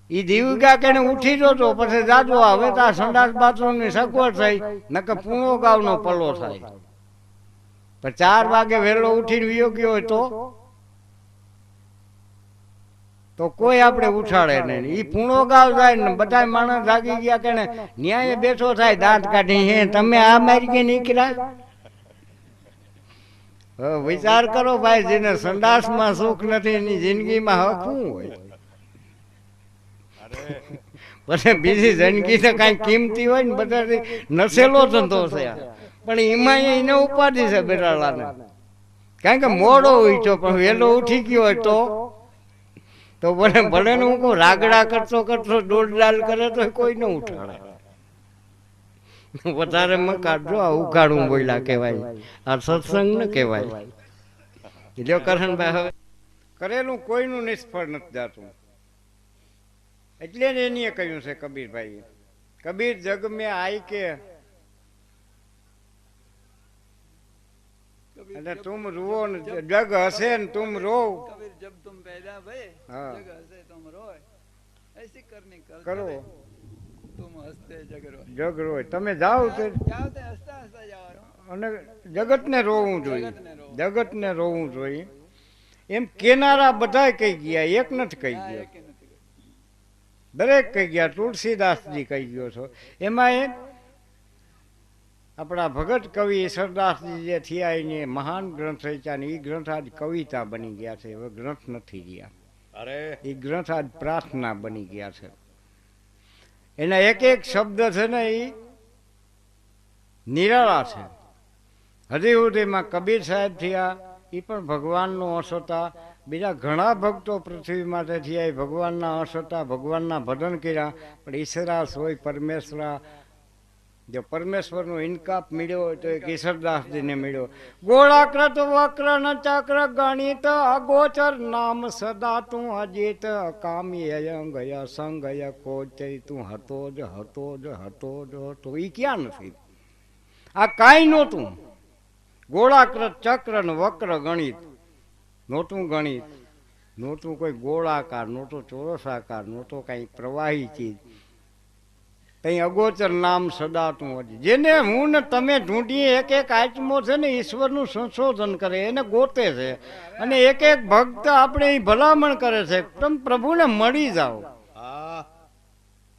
ઈ દીવિકા કેને ઉઠી જોતો પછી જાજો હવે તો આ સંડાસ બાથરૂમ ની સગવડ થઈ નકર પૂણો ગાવનો પલ્લો થાય. પણ 4 વાગે વહેલો ઉઠીને વિયો ગયો હોય તો કોઈ આપણે ઉઠાડે નહીં. ઈ પૂણો ગાવ જાય ને બધા માણસ જાગી ગયા કે ન્યાય બેઠો થાય દાંત કાઢી હે તમે આ મારી કે નીકળ્યા. વિચાર કરો ભાઈ, જેને સંડાસમાં સુખ નથી એની જિંદગીમાં હક શું હોય? પછી બીજી જિંદગી તો કઈ કિંમતી હોય ને બધા નસેલો ધંધો છે, પણ એમાં એને ઉપાધિ છે બેટાલાને. કારણ કે મોડો ઉઠ્યો પણ વહેલો ઉઠી ગયો હોય તો ભલે ભલે ને હું કહું રાગડા કરતો કરતો દોડડાલ કરે તો કોઈ ન ઉઠાડે. વધારે મકાડજો આ ઉઘાડું બોલ્યા કહેવાય, આ સત્સંગ ન કહેવાય. જો કરણભાઈ હવે કરેલું કોઈનું નિષ્ફળ નથી જાતું. એટલે જ એનીએ કહ્યું છે કબીરભાઈ, કબીર જગ મેં આઈ કે એટલે તુમ રૂવો ને જગ હશે ને તુમ રો. कबीर जब तुम पैदा भये जग हंसे तुम रोए ऐसी करनी કરો तुम हंसते जग रोए. જગ રોય તમે જાઓ તો જાઓ તે હસતા હસતા જાઓ અને જગતને રોવું જોઈએ, જગતને રોવું જોઈએ. એમ કેનારા બધા કહી ગયા, એક નથી કહી ગયો, દરેક કહી ગયા. તુલસીદાસજી કહી ગયો છો. એમાં એક આપણા ભગત કવિ સરદાસજી જે થયા એને મહાન ગ્રંથ રચ્યા ને એ ગ્રંથ આજ કવિતા બની ગયા છે. હવે ગ્રંથ નથી રહ્યા, અરે એ ગ્રંથ આજ પ્રાર્થના બની ગયા છે. એના એક એક શબ્દ છે ને એ નિરાળા છે. હજી સુધીમાં કબીર સાહેબ થયા એ પણ ભગવાનનો અંશ હતા. બીજા ઘણા ભક્તો પૃથ્વી માટે થયા એ ભગવાનના અંશ હતા, ભગવાનના ભજન કર્યા. પણ ઈશ્વરાસ હોય પરમેશ્વરા, જો પરમેશ્વરનો ઇનકાપ મળ્યો હોય તો એક ઈશ્વરદાસજીને મળ્યો. ગોળાકૃત વક્ર ન ચક્ર ગણિત અગોચર નામ સદા તું અજીત કામી અયંગય સંગય કોચય તું હતો જ હતો જ હતો જ હતો. એ ક્યાં નથી? આ કાંઈ નહોતું. ગોળાકૃત ચક્ર ને વક્ર ગણિત નહોતું, ગણિત નહોતું, કોઈ ગોળાકાર નહોતો, ચોરસાકાર નહોતો, કાંઈ પ્રવાહી ચીજ. કઈ અગોચર નામ સદા તું હજી. જેને હું ને તમે ઢૂંઢીએ એક એક આત્મો છે ને ઈશ્વરનું સંશોધન કરે, એને ગોતે છે. અને એક એક ભક્ત આપણે એ ભલામણ કરે છે તમે પ્રભુને મળી જાઓ.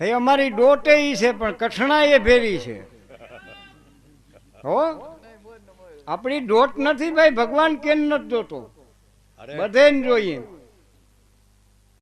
ભાઈ અમારી ડોટે ઈ છે પણ કઠણા એ ભેરી છે. હો આપણી ડોટ નથી ભાઈ, ભગવાન કેમ નથી જોતો? બધે જોઈએ.